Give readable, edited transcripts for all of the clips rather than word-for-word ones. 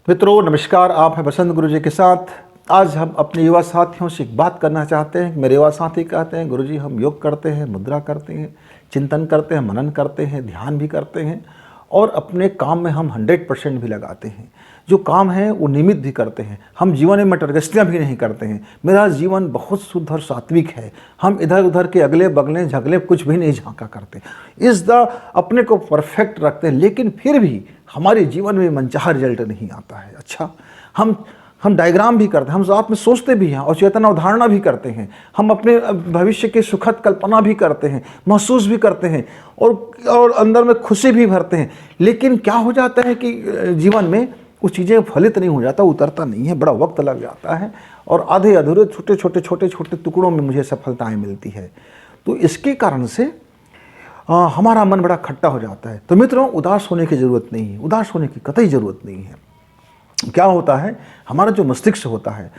मित्रों नमस्कार, आप हैं बसंत गुरुजी के साथ। आज हम अपने युवा साथियों से एक बात करना चाहते हैं। मेरे युवा साथी कहते हैं गुरुजी हम योग करते हैं, मुद्रा करते हैं, चिंतन करते हैं, मनन करते हैं, ध्यान भी करते हैं और अपने काम में हम 100% भी लगाते हैं। जो काम है वो नियमित भी करते हैं। हम जीवन में मटरगस्तियाँ भी नहीं करते हैं। मेरा जीवन बहुत शुद्ध और सात्विक है। हम इधर उधर के अगले बगले झगले कुछ भी नहीं झांका करते। अपने को परफेक्ट रखते हैं, लेकिन फिर भी हमारे जीवन में मनचाहा रिजल्ट नहीं आता है। अच्छा, हम डायग्राम भी करते हैं, हम साथ में सोचते भी हैं और चेतना अवधारणा भी करते हैं। हम अपने भविष्य की सुखद कल्पना भी करते हैं, महसूस भी करते हैं और अंदर में खुशी भी भरते हैं। लेकिन क्या हो जाता है कि जीवन में वो चीज़ें फलित नहीं हो जाता, उतरता नहीं है, बड़ा वक्त लग जाता है और आधे अधूरे छोटे टुकड़ों में मुझे सफलताएं मिलती है। तो इसके कारण से हमारा मन बड़ा खट्टा हो जाता है। तो मित्रों, उदास होने की ज़रूरत नहीं है, उदास होने की कतई ज़रूरत नहीं है। क्या होता है, हमारा जो मस्तिष्क होता है,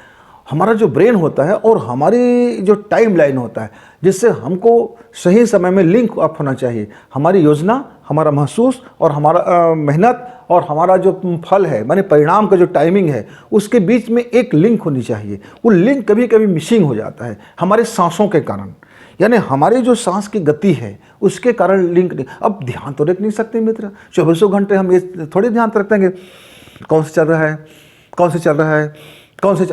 हमारा जो ब्रेन होता है और हमारी जो टाइम लाइन होता है, जिससे हमको सही समय में लिंक अप होना चाहिए। हमारी योजना, हमारा महसूस और हमारा मेहनत और हमारा जो फल है, माने परिणाम का जो टाइमिंग है, उसके बीच में एक लिंक होनी चाहिए। वो लिंक कभी कभी मिसिंग हो जाता है हमारे सांसों के कारण, यानी हमारी जो सांस की गति है उसके कारण लिंक नहीं। अब ध्यान तो रख नहीं सकते मित्र, 24 घंटे हम ये थोड़ी ध्यान रखेंगे कौन से चल रहा है, कौन से चल रहा है,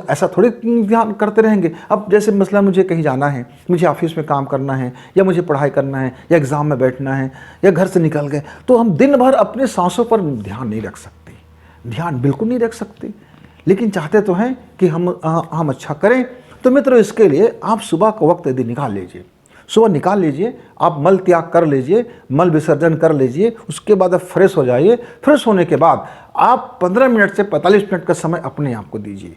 ऐसा थोड़ी ध्यान करते रहेंगे। अब जैसे मसला मुझे कहीं जाना है, मुझे ऑफिस में काम करना है या मुझे पढ़ाई करना है या एग्ज़ाम में बैठना है या घर से निकल गए, तो हम दिन भर अपने सांसों पर ध्यान नहीं रख सकते, ध्यान बिल्कुल नहीं रख सकते। लेकिन चाहते तो हैं कि हम अच्छा करें। तो मित्रों, इसके लिए आप सुबह का वक्त यदि निकाल लीजिए, सुबह निकाल लीजिए, आप मल त्याग कर लीजिए, मल विसर्जन कर लीजिए, उसके बाद आप फ्रेश हो जाइए। फ्रेश होने के बाद आप 15 मिनट से 45 मिनट का समय अपने आप को दीजिए।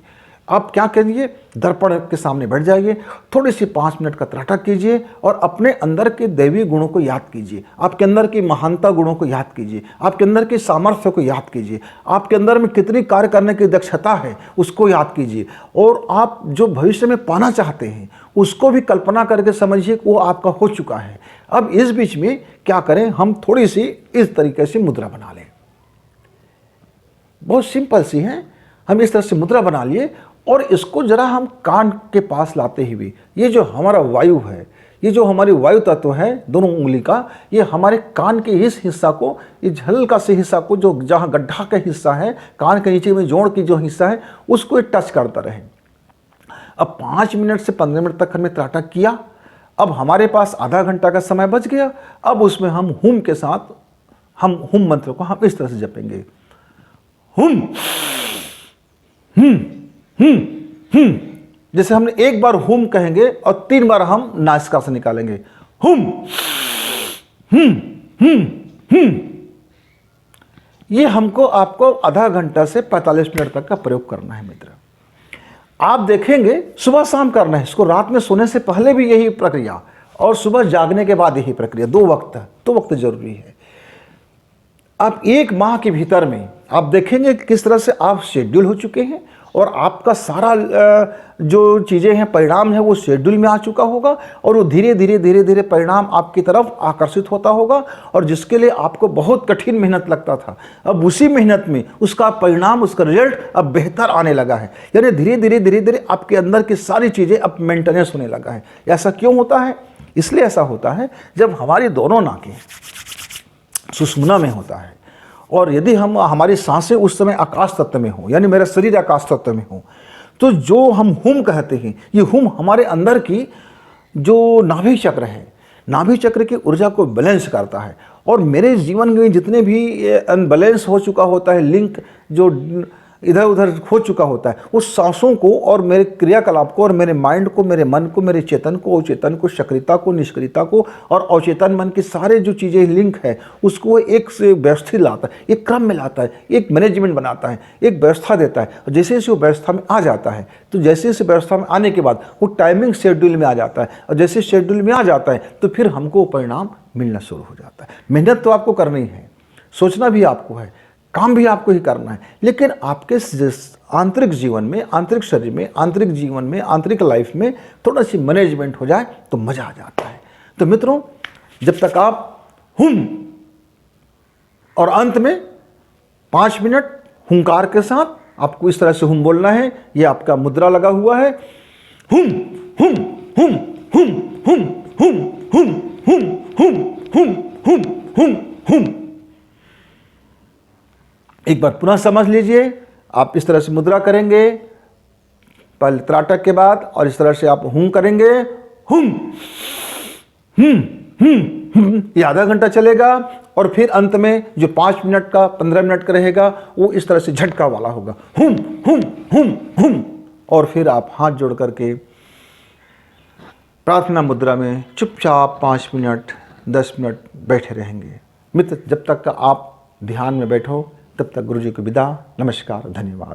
आप क्या करिए, दर्पण के सामने बैठ जाइए, थोड़ी सी 5 मिनट का त्राटक कीजिए और अपने अंदर के दैवी गुणों को याद कीजिए, आपके अंदर की महानता गुणों को याद कीजिए, आपके अंदर की सामर्थ्य को याद कीजिए, आपके अंदर में कितनी कार्य करने की दक्षता है उसको याद कीजिए और आप जो भविष्य में पाना चाहते हैं उसको भी कल्पना करके समझिए कि वो आपका हो चुका है। अब इस बीच में क्या करें, हम थोड़ी सी इस तरीके से मुद्रा बना लें। बहुत सिंपल सी है, हम इस तरह से मुद्रा बना लिए और इसको जरा हम कान के पास लाते हुए, ये जो हमारा वायु है, ये जो हमारी वायु तत्व है दोनों उंगली का, ये हमारे कान के इस हिस्सा को, इस हल्का से हिस्सा को, जो जहाँ गड्ढा का हिस्सा है, कान के नीचे में जोड़ की जो हिस्सा है, उसको टच करता रहे। अब 5 मिनट से 15 मिनट तक हमने त्राटक किया। अब हमारे पास आधा घंटा का समय बच गया। अब उसमें हम हुम के साथ, हम हुम मंत्र को हम इस तरह से जपेंगे, हुम जैसे हमने एक बार हुम कहेंगे और 3 बार हम नासिका से निकालेंगे, हुम हुम हुम हुम। ये हमको आपको आधा घंटा से 45 मिनट तक का प्रयोग करना है मित्र। आप देखेंगे सुबह शाम करना है इसको, रात में सोने से पहले भी यही प्रक्रिया और सुबह जागने के बाद यही प्रक्रिया, 2 वक्त जरूरी है। आप 1 माह के भीतर में आप देखेंगे किस तरह से आप शेड्यूल हो चुके हैं और आपका सारा जो चीज़ें हैं, परिणाम है, वो शेड्यूल में आ चुका होगा और वो धीरे धीरे परिणाम आपकी तरफ आकर्षित होता होगा। और जिसके लिए आपको बहुत कठिन मेहनत लगता था, अब उसी मेहनत में उसका परिणाम, उसका रिजल्ट अब बेहतर आने लगा है। यानी धीरे धीरे आपके अंदर की सारी चीज़ें अब मेंटेनेंस होने लगा है। ऐसा क्यों होता है? इसलिए ऐसा होता है जब हमारी दोनों नाकें सुषुम्ना में होता है और यदि हमारी सांसें उस समय आकाश तत्व में हो, यानी मेरा शरीर आकाश तत्व में हो, तो जो हम हुम कहते हैं, ये हुम हमारे अंदर की जो नाभि चक्र है, नाभि चक्र की ऊर्जा को बैलेंस करता है। और मेरे जीवन में जितने भी अनबैलेंस हो चुका होता है, लिंक जो इधर उधर हो चुका होता है, उस सांसों को और मेरे क्रियाकलाप को और मेरे माइंड को, मेरे मन को, मेरे चेतन को, अचेतन को, सक्रियता को, निष्क्रियता को और अचेतन मन की सारे जो चीज़ें लिंक है, उसको एक से व्यवस्थित लाता है, एक क्रम में लाता है, एक मैनेजमेंट बनाता है, एक व्यवस्था देता है। और जैसे जैसे वो व्यवस्था में आ जाता है, तो जैसे जैसे व्यवस्था में आने के बाद वो टाइमिंग शेड्यूल में आ जाता है और जैसे शेड्यूल में आ जाता है तो फिर हमको परिणाम मिलना शुरू हो जाता है। मेहनत तो आपको करनी है, सोचना भी आपको है, काम भी आपको ही करना है, लेकिन आपके आंतरिक जीवन में, आंतरिक शरीर में, आंतरिक जीवन में, आंतरिक लाइफ में थोड़ा सी मैनेजमेंट हो जाए तो मजा आ जाता है। तो मित्रों, जब तक आप हुम और अंत में 5 मिनट हुंकार के साथ आपको इस तरह से हुम बोलना है। ये आपका मुद्रा लगा हुआ है। हुम हुम हुम हुम हुम हुम हुम हुम हुम हुम हुम हुम हुम। एक बार पुनः समझ लीजिए, आप इस तरह से मुद्रा करेंगे पहले त्राटक के बाद, और इस तरह से आप हुम करेंगे, हुम ये आधा घंटा चलेगा। और फिर अंत में जो 5 मिनट का 15 मिनट का रहेगा वो इस तरह से झटका वाला होगा, हुम हुम हुम हुम। और फिर आप हाथ जोड़ करके प्रार्थना मुद्रा में चुपचाप 5 मिनट 10 मिनट बैठे रहेंगे। मित्र, जब तक का आप ध्यान में बैठो तब तक गुरु जी को विदा। नमस्कार, धन्यवाद।